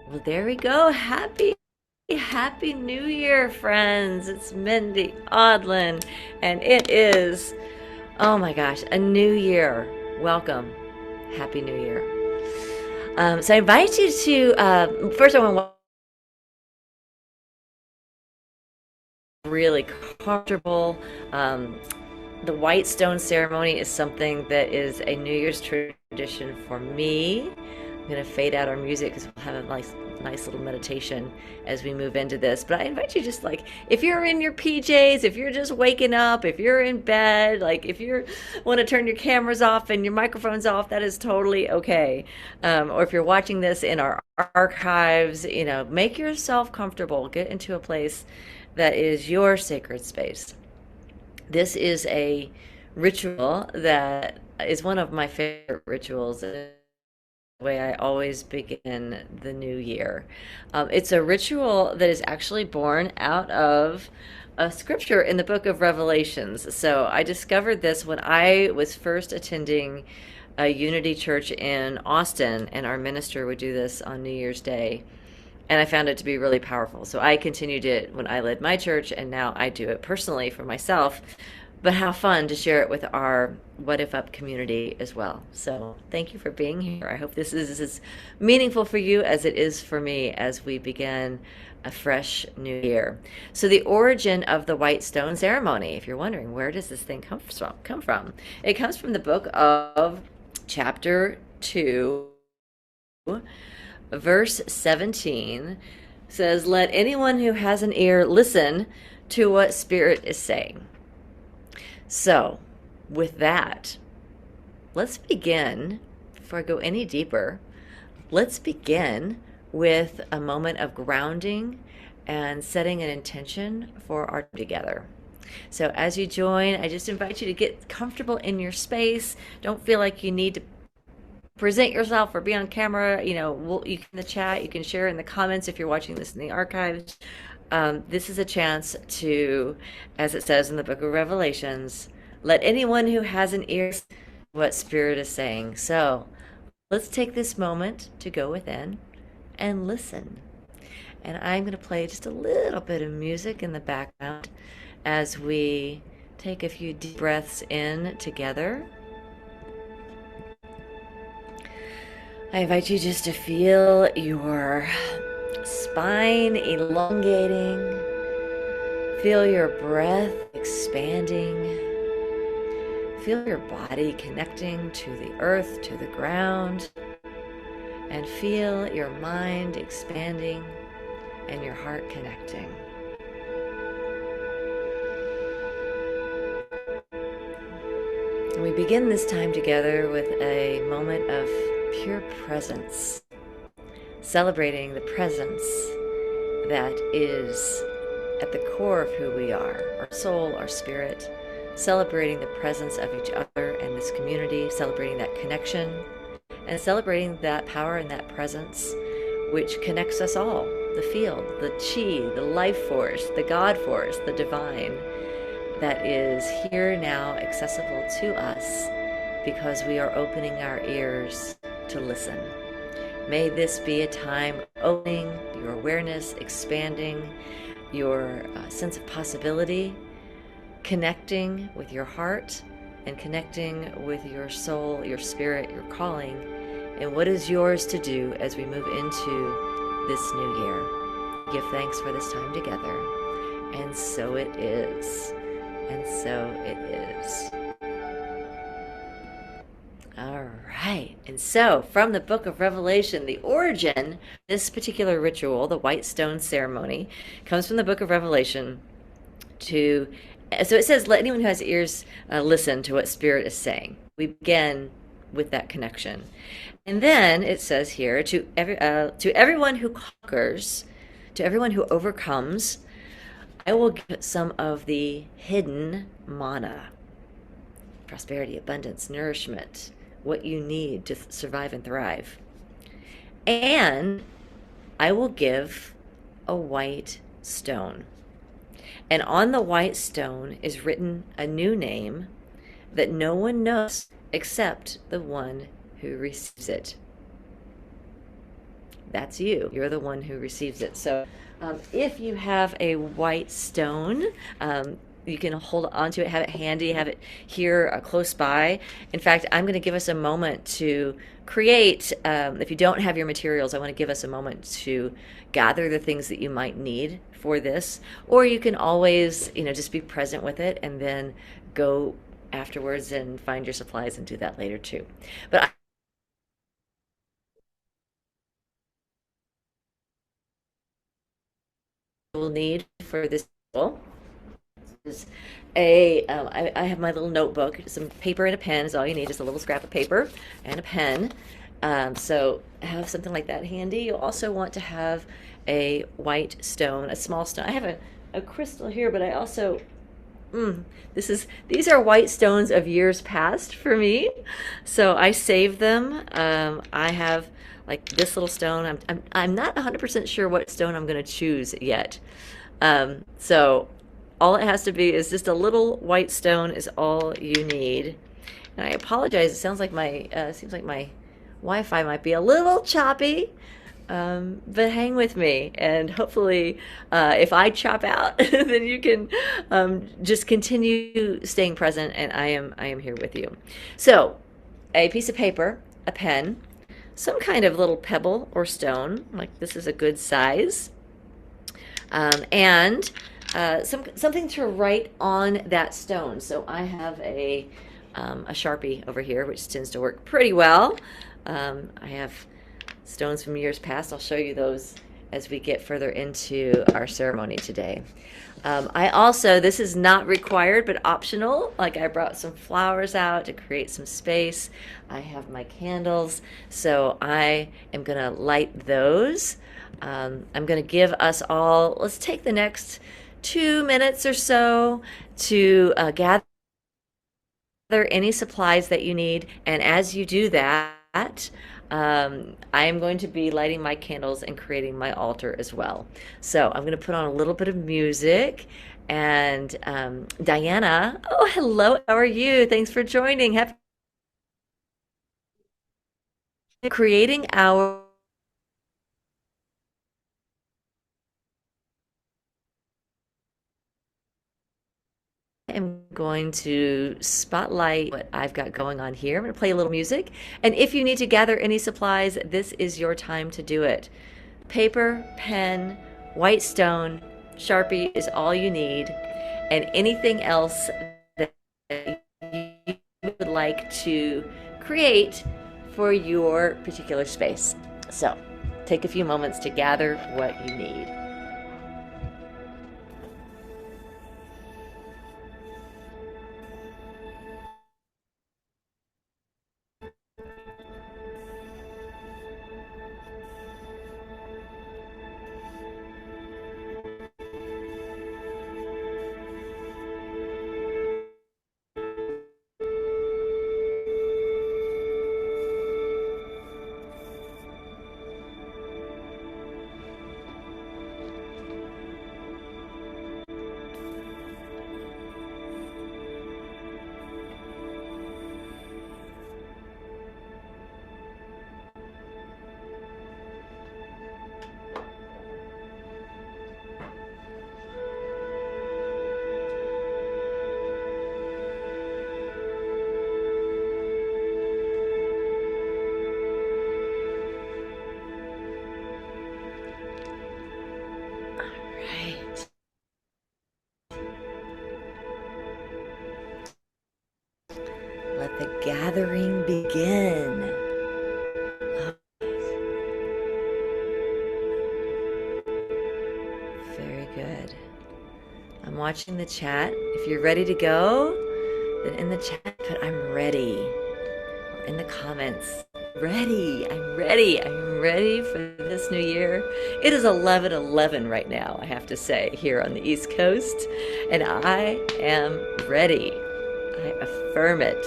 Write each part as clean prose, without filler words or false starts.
Well, there we go. Happy New Year, friends. It's Mindy Audlin, and it is, oh my gosh, a new year. Welcome. Happy New Year. So I invite you to, first I want to really comfortable. Um, the white stone ceremony is something that is a New Year's tradition for me. I'm going to fade out our music because we'll have a nice little meditation as we move into this. But I invite you just like, if you're in your PJs, if you're just waking up, if you're in bed, like if you want to turn your cameras off and your microphones off, that is totally okay. Or if you're watching this in our archives, make yourself comfortable. Get into a place that is your sacred space. This is a ritual that is one of my favorite rituals. The way I always begin the new year. It's a ritual that is actually born out of a scripture in the book of Revelations. So I discovered this when I was first attending a Unity church in Austin, and our minister would do this on New Year's Day. And I found it to be really powerful. So I continued it when I led my church, and now I do it personally for myself. But how fun to share it with our What If Up community as well. So thank you for being here. I hope this is as meaningful for you as it is for me as we begin a fresh new year. So the origin of the white stone ceremony, if you're wondering, where does this thing come from? It comes from the book of chapter 2, verse 17 says, "Let anyone who has an ear listen to what Spirit is saying." So, with that, let's begin. Before I go any deeper, let's begin with a moment of grounding and setting an intention for our time together. So, as you join, I just invite you to get comfortable in your space. Don't feel like you need to present yourself or be on camera. You can in the chat, you can share in the comments if you're watching this in the archives. This is a chance to, as it says in the book of Revelations, let anyone who has an ear listen to what Spirit is saying. So let's take this moment to go within and listen. And I'm going to play just a little bit of music in the background as we take a few deep breaths in together. I invite you just to feel your spine elongating. Feel your breath expanding. Feel your body connecting to the earth, to the ground. And feel your mind expanding and your heart connecting. And we begin this time together with a moment of pure presence, celebrating the presence that is at the core of who we are, our soul, our spirit, celebrating the presence of each other and this community, celebrating that connection, and celebrating that power and that presence which connects us all, the field, the chi, the life force, the God force, the divine, that is here now accessible to us because we are opening our ears to listen. May this be a time opening your awareness, expanding your sense of possibility, connecting with your heart and connecting with your soul, your spirit, your calling, and what is yours to do as we move into this new year. Give thanks for this time together. And so it is. And so it is. All right. And so, from the book of Revelation, the origin, this particular ritual, the white stone ceremony, comes from the book of Revelation so it says, let anyone who has ears listen to what Spirit is saying. We begin with that connection. And then it says here, to everyone who conquers, to everyone who overcomes, I will give some of the hidden mana, prosperity, abundance, nourishment, what you need to survive and thrive. And I will give a white stone. And on the white stone is written a new name that no one knows except the one who receives it. that's you. You're the one who receives it. So if you have a white stone, you can hold on to it, have it handy, have it here close by. In fact, I'm going to give us a moment to create. If you don't have your materials, I want to give us a moment to gather the things that you might need for this. Or you can always, just be present with it and then go afterwards and find your supplies and do that later too. But I will need for this is I have my little notebook. Some paper and a pen is all you need. Just a little scrap of paper and a pen. So have something like that handy. You'll also want to have a white stone, a small stone. I have a crystal here, but I also these are white stones of years past for me, so I save them. I have like this little stone. I'm not 100% sure what stone I'm going to choose yet. So all it has to be is just a little white stone is all you need. And I apologize. It sounds like my seems like my Wi-Fi might be a little choppy. But hang with me, and hopefully, if I chop out, then you can just continue staying present, and I am here with you. So, a piece of paper, a pen, some kind of little pebble or stone, like this is a good size, and something to write on that stone. So I have a Sharpie over here, which tends to work pretty well. I have stones from years past. I'll show you those as we get further into our ceremony today. I also, this is not required but optional, like I brought some flowers out to create some space. I have my candles, so I am going to light those. I'm going to give us all, let's take the next 2 minutes or so to gather any supplies that you need, and as you do that, I am going to be lighting my candles and creating my altar as well. So I'm going to put on a little bit of music. And Diana, oh, hello, how are you? Thanks for joining. Happy creating our I'm going to spotlight what I've got going on here. I'm going to play a little music. And if you need to gather any supplies, this is your time to do it. Paper, pen, white stone, Sharpie is all you need. And anything else that you would like to create for your particular space. So take a few moments to gather what you need. Let the gathering begin. Very good. I'm watching the chat. If you're ready to go, then in the chat put I'm ready. Or in the comments, ready. I'm ready. I'm ready for this new year. It is 11:11 right now, I have to say, here on the East Coast, and I am ready. I affirm it,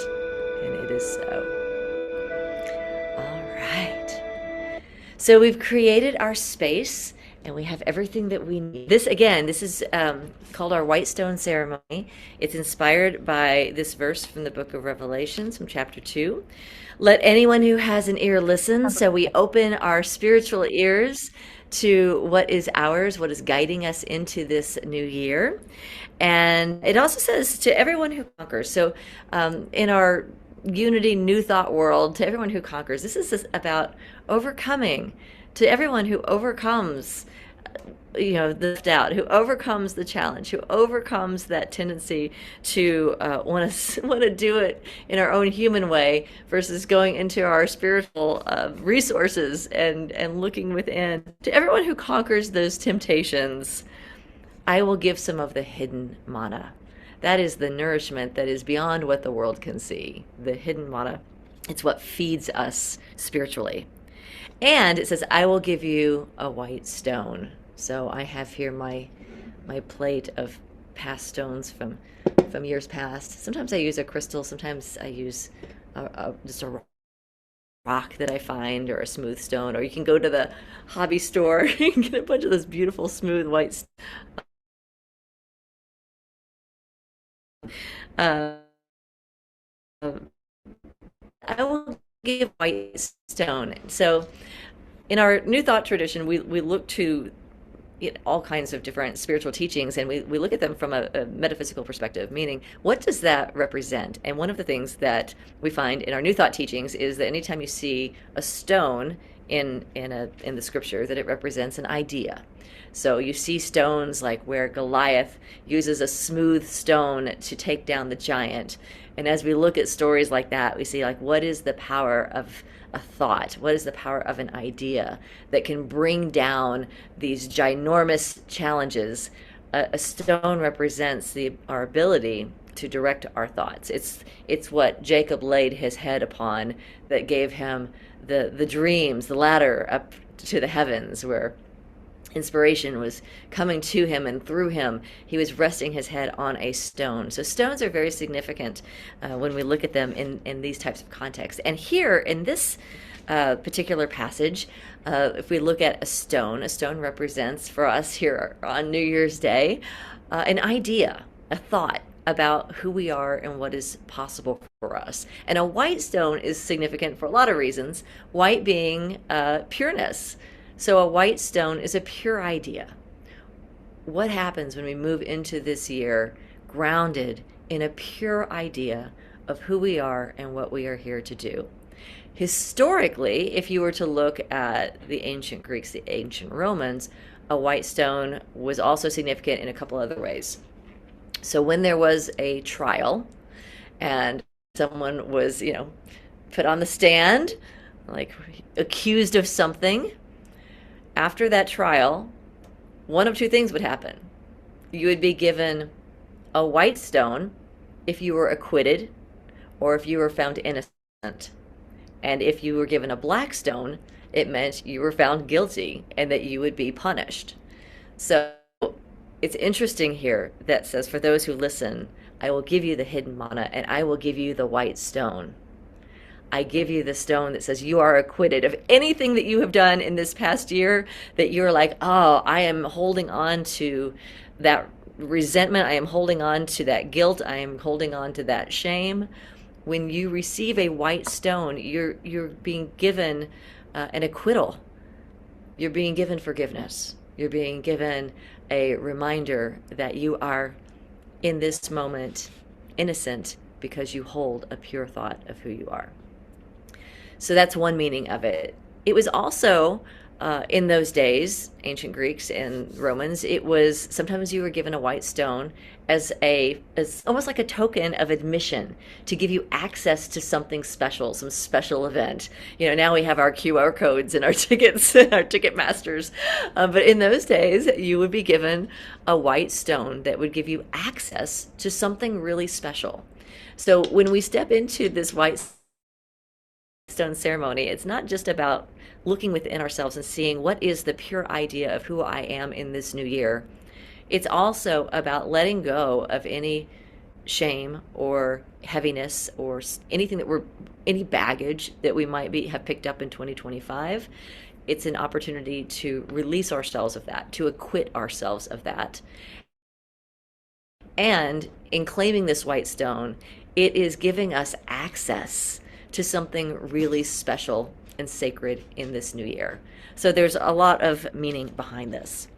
and it is so. All right. So we've created our space, and we have everything that we need. This, again, this is called our White Stone Ceremony. It's inspired by this verse from the book of Revelations from chapter 2. Let anyone who has an ear listen. So we open our spiritual ears to what is ours, what is guiding us into this new year. And it also says to everyone who conquers. So in our unity new thought world, to everyone who conquers, this is about overcoming. To everyone who overcomes, the doubt, who overcomes the challenge, who overcomes that tendency to want to do it in our own human way versus going into our spiritual resources and looking within. To everyone who conquers those temptations, I will give some of the hidden mana. That is the nourishment that is beyond what the world can see. The hidden mana. It's what feeds us spiritually. And it says, I will give you a white stone. So I have here my plate of past stones from years past. Sometimes I use a crystal. Sometimes I use just a rock that I find, or a smooth stone. Or you can go to the hobby store and get a bunch of those beautiful smooth white. Uh, I will give white stone. So in our New Thought tradition, we look to all kinds of different spiritual teachings, and we look at them from a metaphysical perspective, meaning what does that represent? And one of the things that we find in our New Thought teachings is that anytime you see a stone in the scripture, that it represents an idea. So you see stones like where Goliath uses a smooth stone to take down the giant. And as we look at stories like that, we see like, what is the power of a thought? What is the power of an idea that can bring down these ginormous challenges? A stone represents our ability to direct our thoughts. It's what Jacob laid his head upon that gave him the dreams, the ladder up to the heavens, where inspiration was coming to him, and through him he was resting his head on a stone. So stones are very significant when we look at them in these types of contexts. And here in this particular passage, if we look at a stone represents for us here on New Year's Day an idea, a thought about who we are and what is possible for us. And a white stone is significant for a lot of reasons, white being pureness. So a white stone is a pure idea. What happens when we move into this year grounded in a pure idea of who we are and what we are here to do? Historically, if you were to look at the ancient Greeks, the ancient Romans, a white stone was also significant in a couple other ways. So when there was a trial and someone was, put on the stand, like accused of something, after that trial, one of two things would happen. You would be given a white stone if you were acquitted, or if you were found innocent. And if you were given a black stone, it meant you were found guilty and that you would be punished. So it's interesting here that says, for those who listen, I will give you the hidden mana, and I will give you the white stone. I give you the stone that says you are acquitted of anything that you have done in this past year, that you're like, oh, I am holding on to that resentment. I am holding on to that guilt. I am holding on to that shame. When you receive a white stone, you're being given an acquittal. You're being given forgiveness. You're being given a reminder that you are in this moment innocent because you hold a pure thought of who you are. So that's one meaning of it. It was also, in those days, ancient Greeks and Romans, it was sometimes you were given a white stone as almost like a token of admission to give you access to something special, some special event. Now we have our QR codes and our tickets, our ticket masters. But in those days, you would be given a white stone that would give you access to something really special. So when we step into this white stone ceremony, it's not just about looking within ourselves and seeing what is the pure idea of who I am in this new year. It's also about letting go of any shame or heaviness or anything any baggage that we might have picked up in 2025. It's an opportunity to release ourselves of that, to acquit ourselves of that. And in claiming this white stone, it is giving us access to something really special and sacred in this new year. So there's a lot of meaning behind this.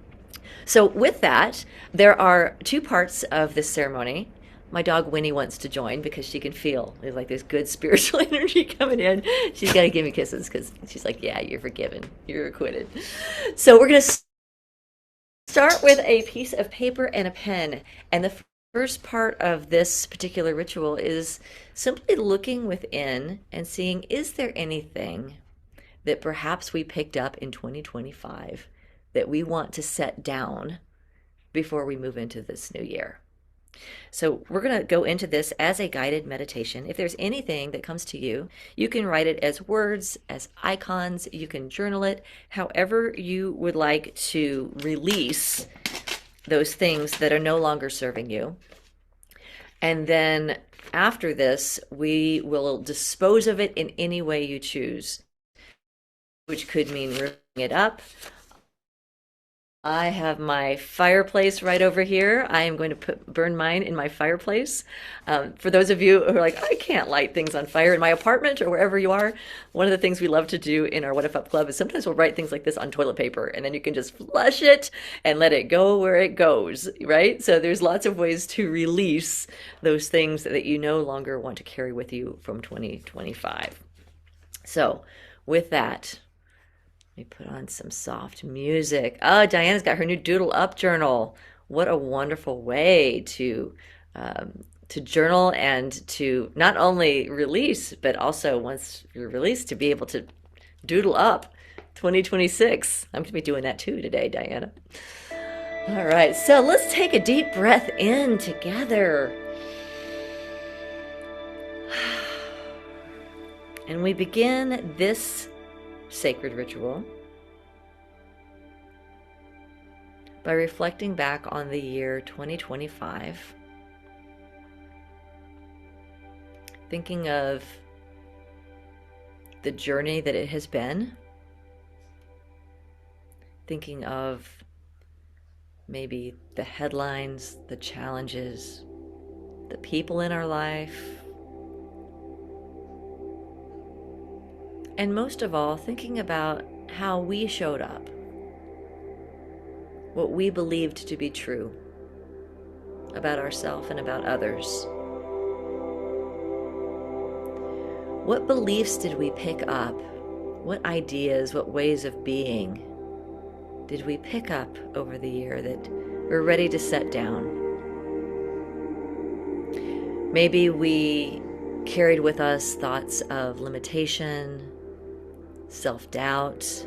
So with that, there are two parts of this ceremony. My dog Winnie wants to join because she can feel there's like this good spiritual energy coming in. She's got to give me kisses because she's like, yeah, you're forgiven. You're acquitted. So we're going to start with a piece of paper and a pen. And the first part of this particular ritual is simply looking within and seeing, is there anything that perhaps we picked up in 2025 that we want to set down before we move into this new year? So we're going to go into this as a guided meditation. If there's anything that comes to you, you can write it as words, as icons, you can journal it, however you would like to release those things that are no longer serving you. And then after this, we will dispose of it in any way you choose, which could mean ripping it up. I have my fireplace right over here. I am going to burn mine in my fireplace. For those of you who are like, I can't light things on fire in my apartment or wherever you are, one of the things we love to do in our What If Up Club is sometimes we'll write things like this on toilet paper, and then you can just flush it and let it go where it goes, right? So there's lots of ways to release those things that you no longer want to carry with you from 2025. So with that, let me put on some soft music. Oh, Diana's got her new Doodle Up journal. What a wonderful way to journal and to not only release, but also once you're released, to be able to doodle up 2026. I'm going to be doing that too today, Diana. All right, so let's take a deep breath in together. And we begin this sacred ritual by reflecting back on the year 2025, thinking of the journey that it has been, thinking of maybe the headlines, the challenges, the people in our life, and most of all, thinking about how we showed up, what we believed to be true about ourselves and about others. What beliefs did we pick up? What ideas, what ways of being did we pick up over the year that we're ready to set down? Maybe we carried with us thoughts of limitation, self-doubt.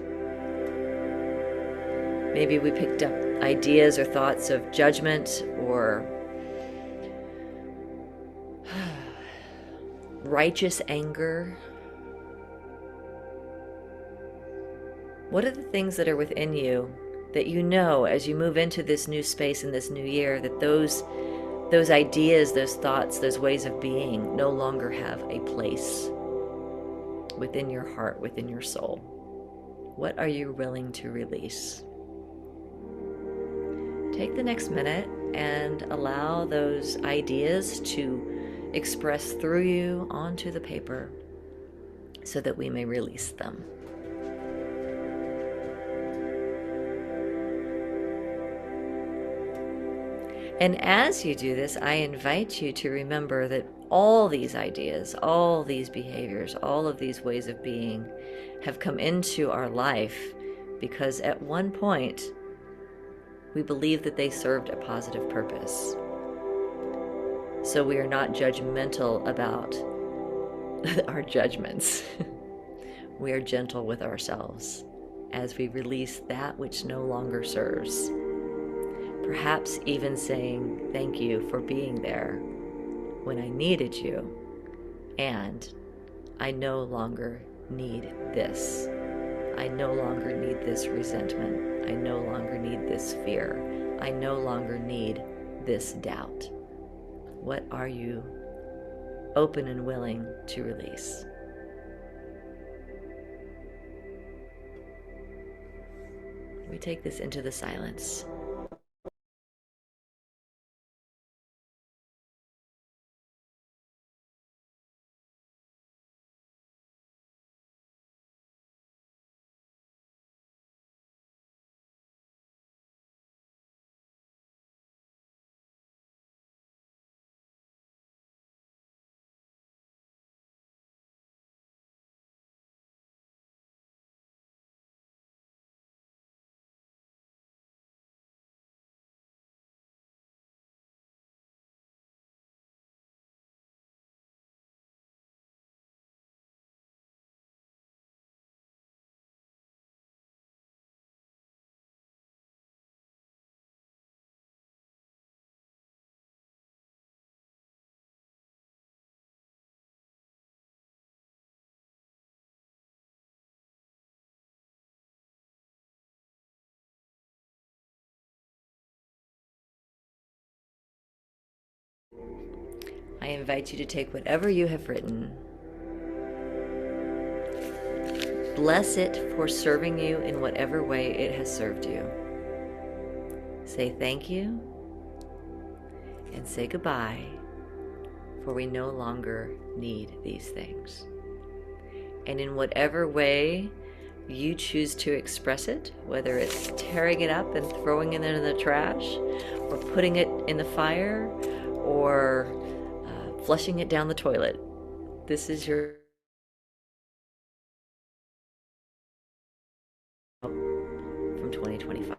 Maybe we picked up ideas or thoughts of judgment or righteous anger. What are the things that are within you that you know as you move into this new space in this new year that those ideas, those thoughts, those ways of being no longer have a place within your heart, within your soul? What are you willing to release? Take the next minute and allow those ideas to express through you onto the paper so that we may release them. And as you do this, I invite you to remember that all these ideas, all these behaviors, all of these ways of being have come into our life because at one point we believe that they served a positive purpose. So we are not judgmental about our judgments. We are gentle with ourselves as we release that which no longer serves. Perhaps even saying thank you for being there when I needed you, and I no longer need this. I no longer need this resentment. I no longer need this fear. I no longer need this doubt. What are you open and willing to release? We take this into the silence. I invite you to take whatever you have written, bless it for serving you in whatever way it has served you. Say thank you and say goodbye, for we no longer need these things. And in whatever way you choose to express it, whether it's tearing it up and throwing it in the trash, or putting it in the fire, or flushing it down the toilet, this is your from 2025.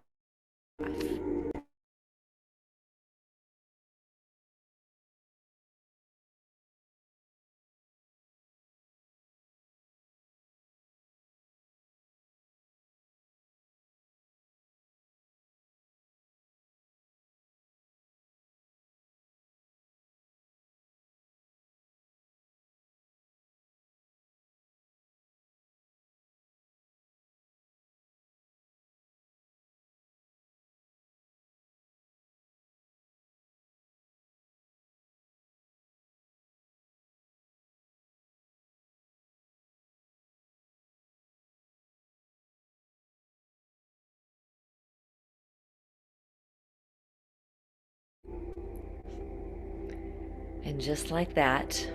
And just like that,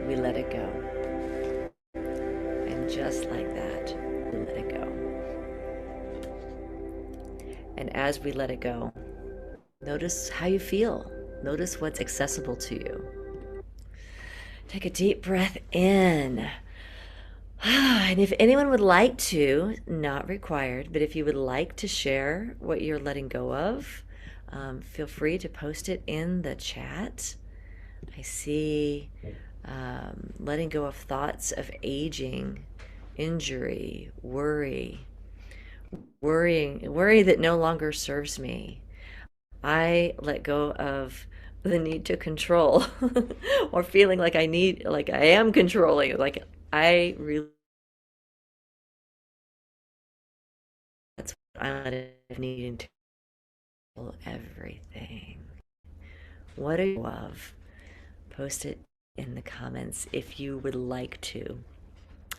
we let it go. And just like that, we let it go. And as we let it go, notice how you feel. Notice what's accessible to you. Take a deep breath in. And if anyone would like to, not required, but if you would like to share what you're letting go of, feel free to post it in the chat. I see letting go of thoughts of aging, injury, worry that no longer serves me. I let go of the need to control or feeling like I am controlling, like I really, that's what I'm needing to control everything. What are you of? Post it in the comments if you would like to.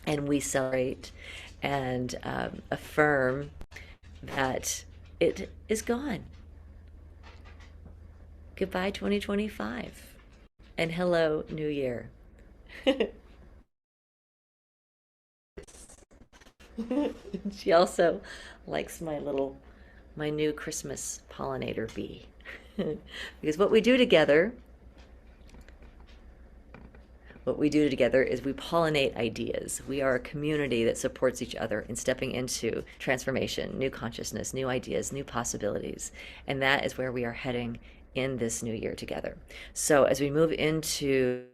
And we celebrate and affirm that it is gone. Goodbye 2025. And hello, New Year. She also likes my new Christmas pollinator bee. Because what we do together is we pollinate ideas. We are a community that supports each other in stepping into transformation, new consciousness, new ideas, new possibilities. And that is where we are heading in this new year together. So as we move into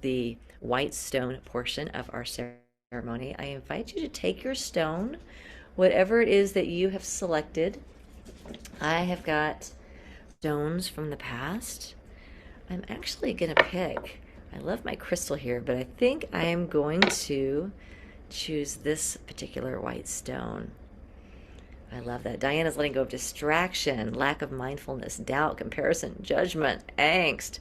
the white stone portion of our ceremony, I invite you to take your stone, whatever it is that you have selected. I have got stones from the past. I'm actually going to pick, I love my crystal here, but I think I am going to choose this particular white stone. I love that. Diana's letting go of distraction, lack of mindfulness, doubt, comparison, judgment, angst.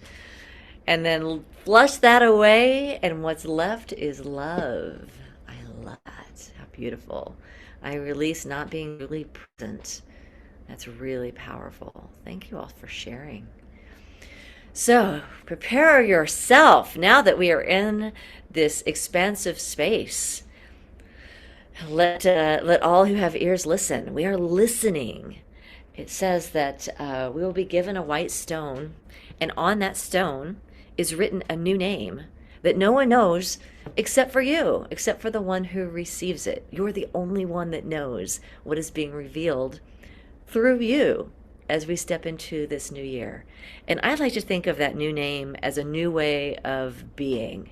And then flush that away, and what's left is love. I love that. How beautiful. I release not being really present. That's really powerful. Thank you all for sharing. So prepare yourself now that we are in this expansive space. Let all who have ears listen. We are listening. It says that we will be given a white stone, and on that stone is written a new name that no one knows except for you, except for the one who receives it. You're the only one that knows what is being revealed through you as we step into this new year. And I like to think of that new name as a new way of being.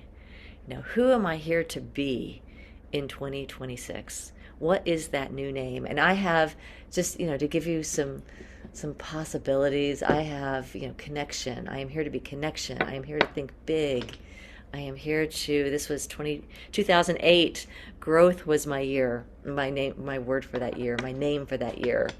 You know, who am I here to be in 2026? What is that new name? And I have just, to give you some possibilities. I have, connection. I am here to be connection. I am here to think big. I am here to, this was 2008. Growth was my year, my word for that year, my name for that year.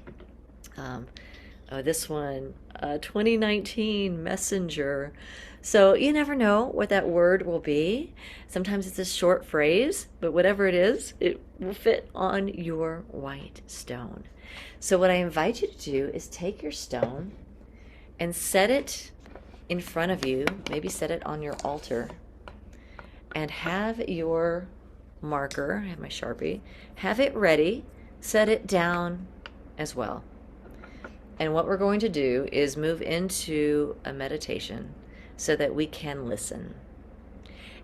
Oh, this one, 2019 messenger. So you never know what that word will be. Sometimes it's a short phrase, but whatever it is, it will fit on your white stone. So what I invite you to do is take your stone and set it in front of you, maybe set it on your altar, and have your marker, I have my Sharpie, have it ready, set it down as well. And what we're going to do is move into a meditation so that we can listen.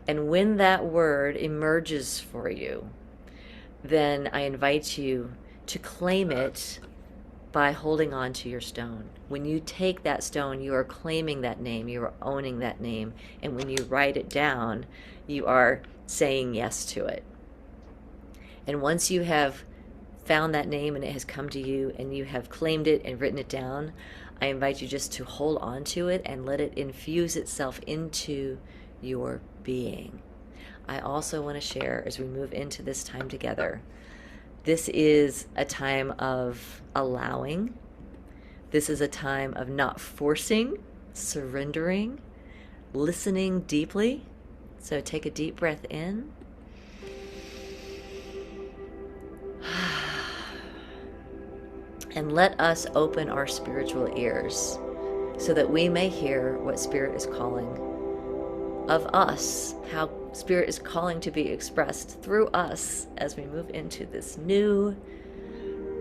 And when that word emerges for you, then I invite you to claim it by holding on to your stone. When you take that stone, you are claiming that name, you are owning that name. And when you write it down, you are saying yes to it. And once you have found that name and it has come to you and you have claimed it and written it down, I invite you just to hold on to it and let it infuse itself into your being. I also want to share as we move into this time together, this is a time of allowing. This is a time of not forcing, surrendering, listening deeply. So take a deep breath in. And let us open our spiritual ears so that we may hear what Spirit is calling of us, how Spirit is calling to be expressed through us as we move into this new,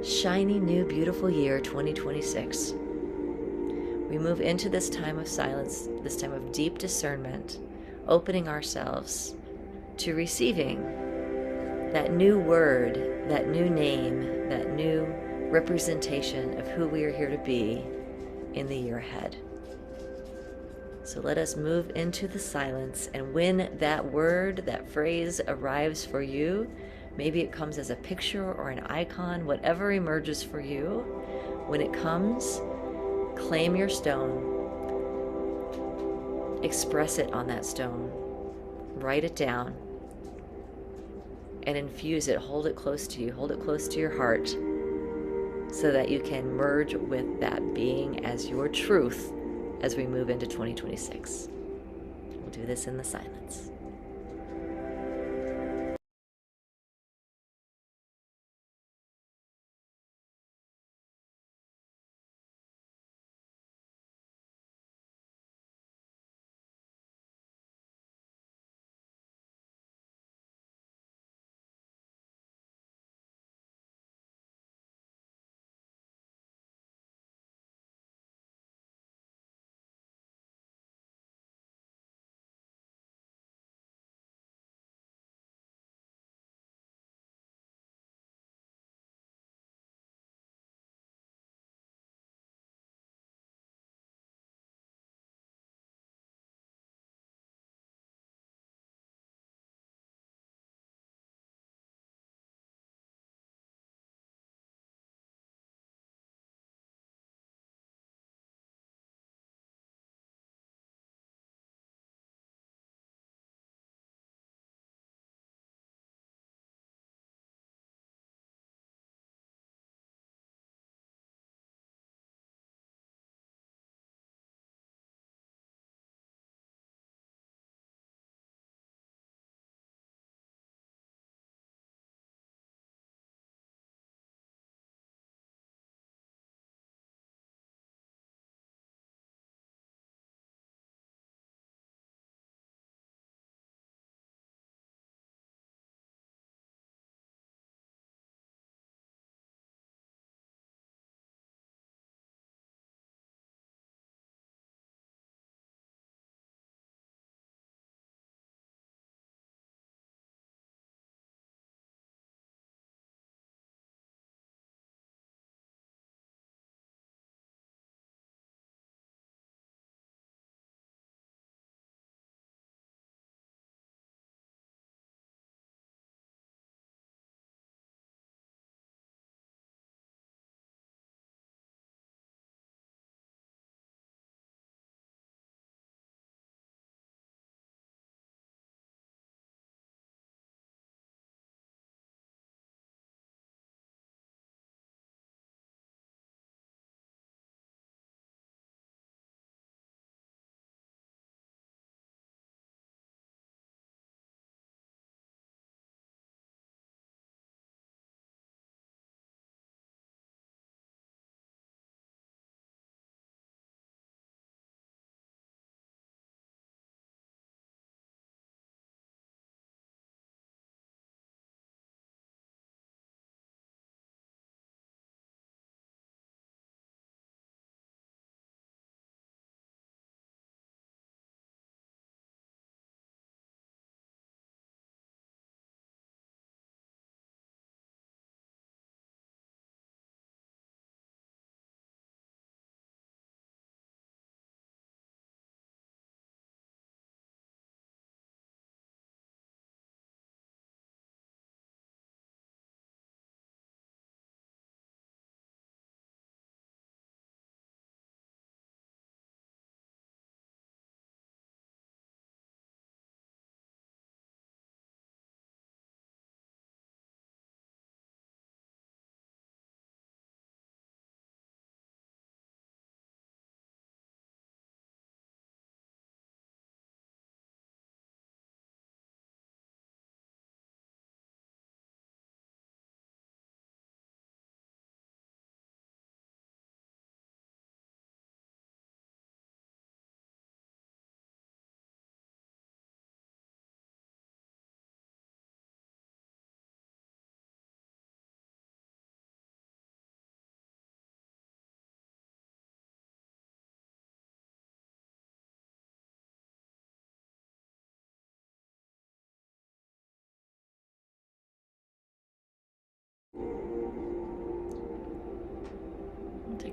shiny, new, beautiful year, 2026. We move into this time of silence, this time of deep discernment, opening ourselves to receiving that new word, that new name, that new representation of who we are here to be in the year ahead. So let us move into the silence, and when that word, that phrase arrives for you, maybe it comes as a picture or an icon, whatever emerges for you, when it comes, claim your stone, express it on that stone, write it down, and infuse it, hold it close to you, hold it close to your heart, so that you can merge with that being as your truth as we move into 2026. We'll do this in the silence.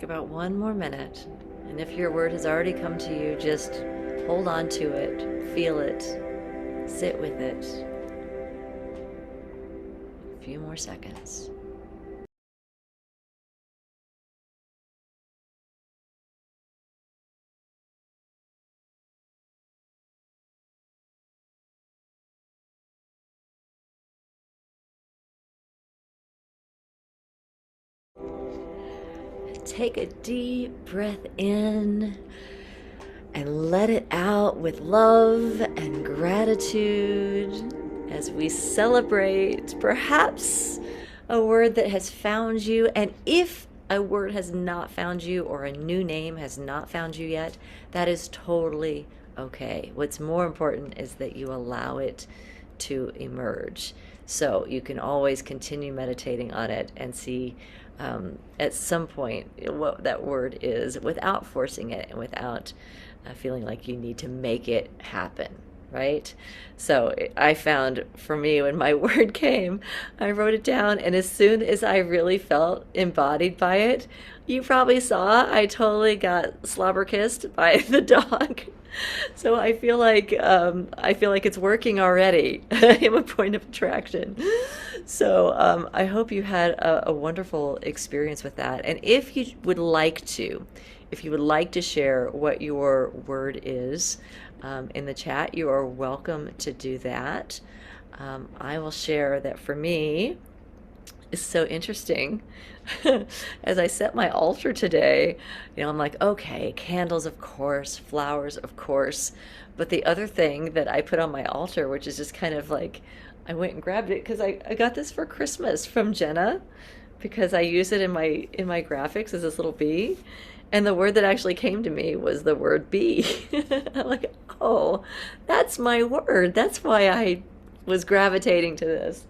Take about 1 more minute. And if your word has already come to you, just hold on to it, feel it, sit with it. A few more seconds. Take a deep breath in and let it out with love and gratitude as we celebrate perhaps a word that has found you. And if a word has not found you or a new name has not found you yet, that is totally okay. What's more important is that you allow it to emerge. So you can always continue meditating on it and see at some point what that word is without forcing it and without feeling like you need to make it happen, right? So I found for me when my word came, I wrote it down, and as soon as I really felt embodied by it, you probably saw I totally got slobber kissed by the dog. So I feel like it's working already. I'm a point of attraction. So I hope you had a wonderful experience with that. And if you would like to share what your word is in the chat, you are welcome to do that. I will share that for me is so interesting. As I set my altar today, I'm like, okay, candles, of course, flowers, of course. But the other thing that I put on my altar, which is just kind of like, I went and grabbed it because I got this for Christmas from Jenna because I use it in my graphics as this little bee. And the word that actually came to me was the word bee. I'm like, oh, that's my word. That's why I was gravitating to this.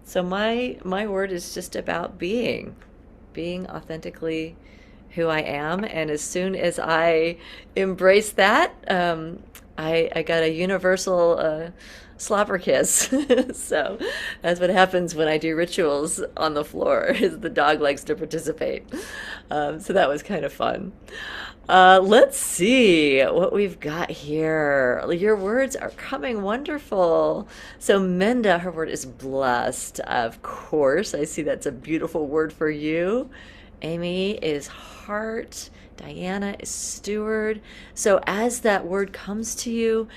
So my word is just about being authentically who I am. And as soon as I embrace that, I got a universal slobber kiss. So that's what happens when I do rituals on the floor, is the dog likes to participate. So that was kind of fun. Let's see what we've got here. Your words are coming wonderful. So Menda, her word is blessed. Of course, I see that's a beautiful word for you. Amy is heart. Diana is steward. So as that word comes to you,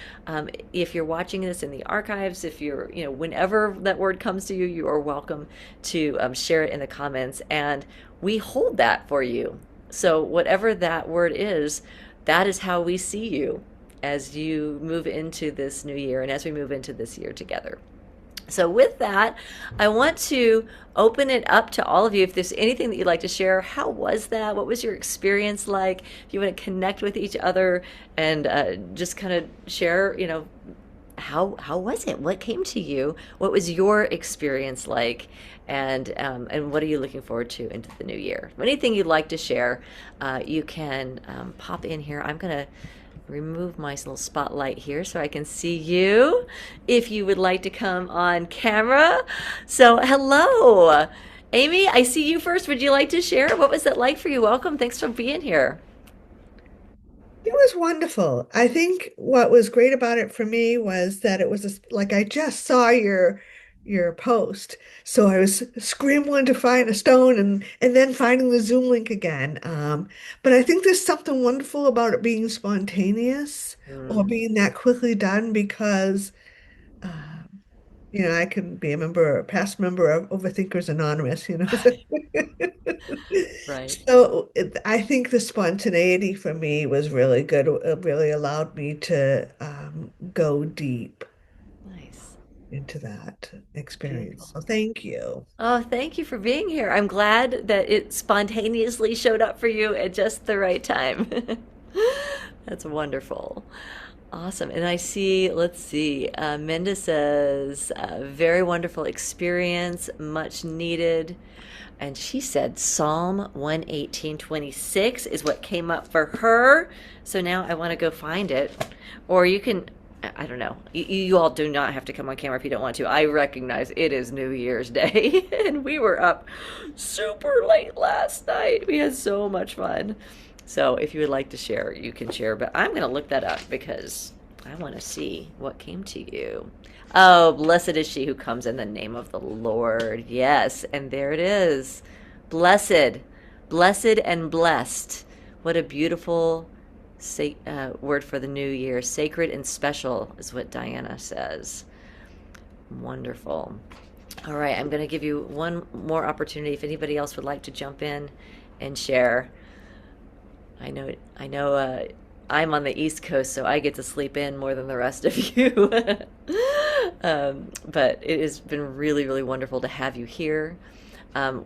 if you're watching this in the archives, if you're, whenever that word comes to you, you are welcome to share it in the comments, and we hold that for you. So whatever that word is, that is how we see you as you move into this new year and as we move into this year together. So with that, I want to open it up to all of you. If there's anything that you'd like to share, how was that? What was your experience like? If you want to connect with each other and just kind of share, how was it? What came to you? What was your experience like? And what are you looking forward to into the new year? Anything you'd like to share, you can pop in here. I'm going to remove my little spotlight here so I can see you if you would like to come on camera. So hello, Amy, I see you first. Would you like to share? What was it like for you? Welcome. Thanks for being here. It was wonderful. I think what was great about it for me was that it was like I just saw your post, so I was scrambling to find a stone and then finding the Zoom link again. But I think there's something wonderful about it being spontaneous or Mm, being that quickly done because uh, I can be a past member of Overthinkers Anonymous, right. I think the spontaneity for me was really good. It really allowed me to go deep Nice. into that experience. Beautiful. So thank you. Oh, thank you for being here. I'm glad that it spontaneously showed up for you at just the right time. That's wonderful. Awesome. And I see, let's see, Minda says, very wonderful experience, much needed. And she said Psalm 118:26 is what came up for her. So now I want to go find it. Or you can I don't know. You all do not have to come on camera if you don't want to. I recognize it is New Year's Day, and we were up super late last night. We had so much fun. So if you would like to share, you can share. But I'm going to look that up because I want to see what came to you. Oh, blessed is she who comes in the name of the Lord. Yes, and there it is. Blessed, blessed and blessed. What a beautiful word for the new year. Sacred and special is what Diana says. Wonderful. All right, I'm going to give you one more opportunity if anybody else would like to jump in and share. I know, I'm on the East Coast, so I get to sleep in more than the rest of you. But it has been really, really wonderful to have you here.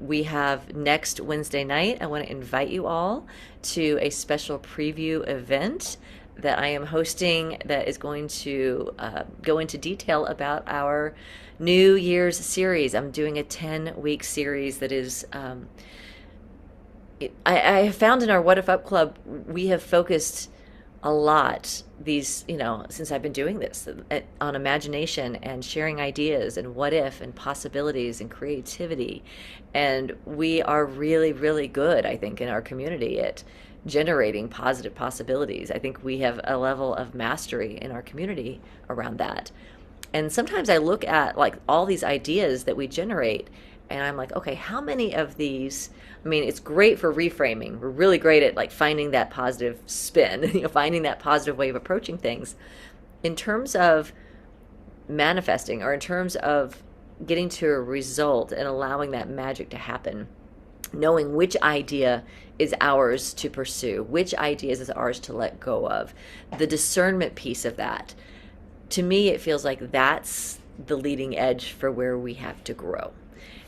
We have next Wednesday night, I want to invite you all to a special preview event that I am hosting that is going to go into detail about our New Year's series. I'm doing a 10-week series that is, I have found in our What If Up Club, we have focused a lot these, since I've been doing this on imagination and sharing ideas and what if and possibilities and creativity. And we are really, really good, I think, in our community at generating positive possibilities. I think we have a level of mastery in our community around that. And sometimes I look at like all these ideas that we generate and I'm like, okay, how many of these? I mean, it's great for reframing. We're really great at like finding that positive spin, finding that positive way of approaching things. In terms of manifesting or in terms of getting to a result and allowing that magic to happen, knowing which idea is ours to pursue, which ideas is ours to let go of, the discernment piece of that. To me, it feels like that's the leading edge for where we have to grow.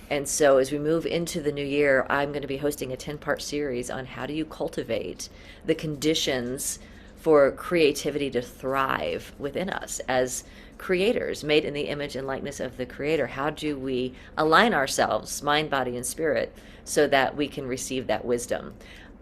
And so as we move into the new year, I'm going to be hosting a 10-part series on how do you cultivate the conditions for creativity to thrive within us as creators, made in the image and likeness of the Creator. How do we align ourselves, mind, body, and spirit, so that we can receive that wisdom?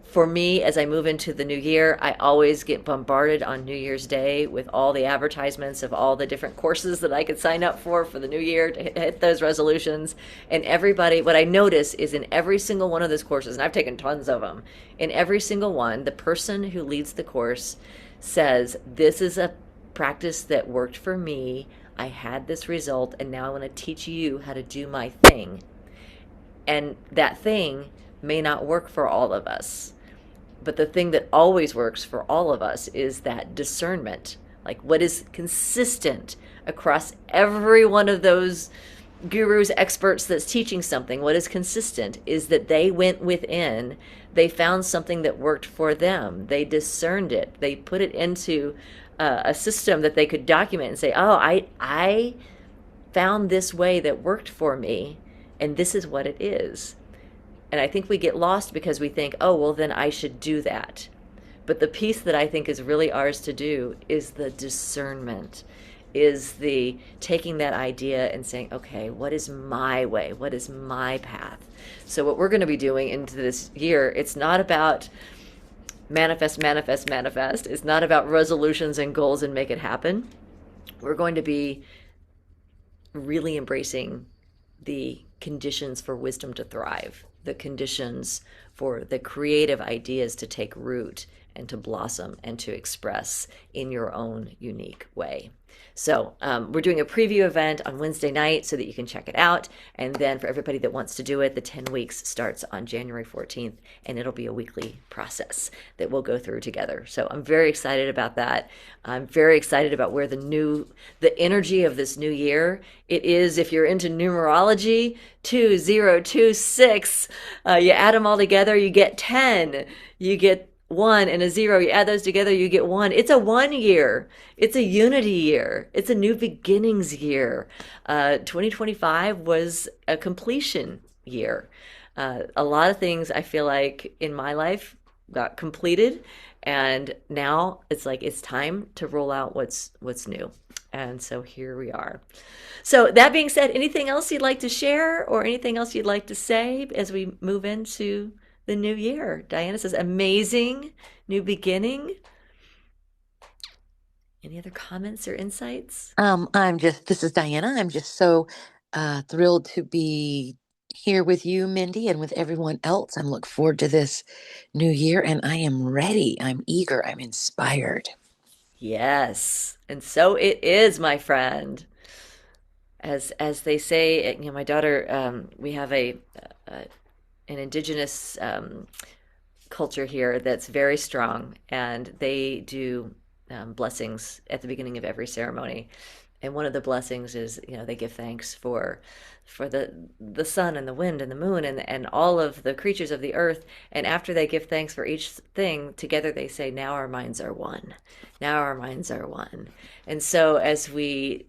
For me, as I move into the new year, I always get bombarded on New Year's Day with all the advertisements of all the different courses that I could sign up for the new year to hit those resolutions. And everybody, what I notice is in every single one of those courses, and I've taken tons of them, in every single one, the person who leads the course says, this is a practice that worked for me. I had this result, and now I want to teach you how to do my thing. And that thing may not work for all of us. But the thing that always works for all of us is that discernment, like what is consistent across every one of those gurus, experts that's teaching something. What is consistent is that they went within, they found something that worked for them, they discerned it, they put it into a system that they could document and say, oh, I found this way that worked for me, and this is what it is. And I think we get lost because we think, oh, well, then I should do that. But the piece that I think is really ours to do is the discernment, is the taking that idea and saying, okay, what is my way? What is my path? So what we're going to be doing into this year, it's not about manifest, manifest, manifest. It's not about resolutions and goals and make it happen. We're going to be really embracing the conditions for wisdom to thrive, the conditions for the creative ideas to take root and to blossom and to express in your own unique way. So we're doing a preview event on Wednesday night so that you can check it out. And then for everybody that wants to do it, the 10 weeks starts on January 14th, and it'll be a weekly process that we'll go through together. So I'm very excited about that. I'm very excited about where the energy of this new year, it is, if you're into numerology, 2026. You add them all together, you get 10. You get 1 and a 0, you add those together, you get 1. It's a 1 year. It's a unity year. It's a new beginnings year. 2025 was a completion year. A lot of things I feel like in my life got completed, and now it's like it's time to roll out what's new. And so here we are. So that being said, anything else you'd like to share or anything else you'd like to say as we move into the new year? Diana says, amazing new beginning. Any other comments or insights? This is Diana. I'm just so thrilled to be here with you, Mindy, and with everyone else. I'm looking forward to this new year, and I am ready. I'm eager. I'm inspired. Yes. And so it is, my friend. As they say, my daughter, we have a an indigenous culture here that's very strong, and they do blessings at the beginning of every ceremony. And one of the blessings is, they give thanks for the sun and the wind and the moon and all of the creatures of the earth. And after they give thanks for each thing, together they say, "Now our minds are one. Now our minds are one." And so as we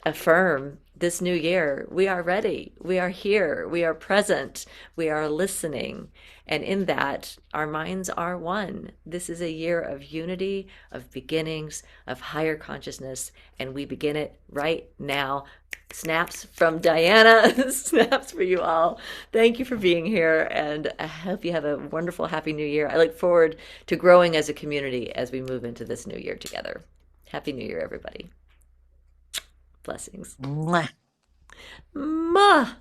affirm this new year, we are ready, we are here, we are present, we are listening. And in that, our minds are one. This is a year of unity, of beginnings, of higher consciousness, and we begin it right now. Snaps from Diana, snaps for you all. Thank you for being here, and I hope you have a wonderful, happy new year. I look forward to growing as a community as we move into this new year together. Happy New Year, everybody. Blessings. Mwah. Ma.